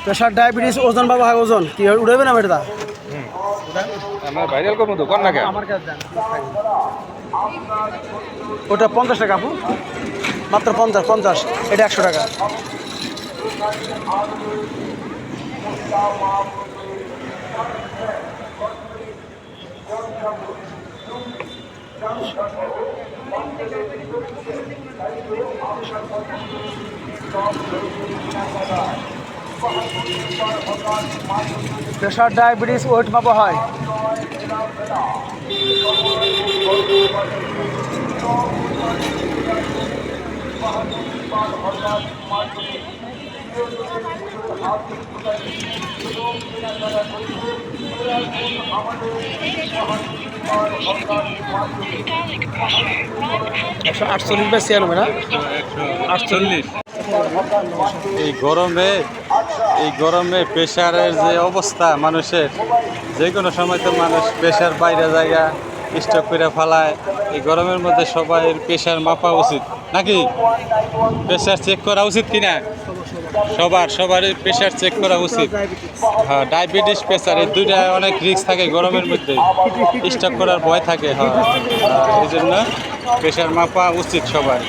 pressure diabetes ওজন বাবা হয় ওজন কি উঠবে না এটা আমরা ভাইরাল করবো দোকান না আমার কাছে দেন ওটা 50 টাকা আপু মাত্র 50 এটা 100 টাকা প্রেশার ডায়াবেটিস ওয়েট মাপা হয় একশো 48/96 না 48 এই গরমে প্রেশারের যে অবস্থা মানুষের যে কোনো সময় তো মানুষ প্রেশার বাইরে জায়গা স্টক করে ফেলায় এই গরমের মধ্যে সবাই প্রেশার মাপা উচিত নাকি প্রেশার চেক করা উচিত কিনা সবারই প্রেশার চেক করা উচিত হ্যাঁ ডায়াবেটিস প্রেশার এই দুইটা অনেক রিস্ক থাকে গরমের মধ্যে স্টক করার ভয় থাকে হ্যাঁ এই জন্য প্রেশার মাপা উচিত সবার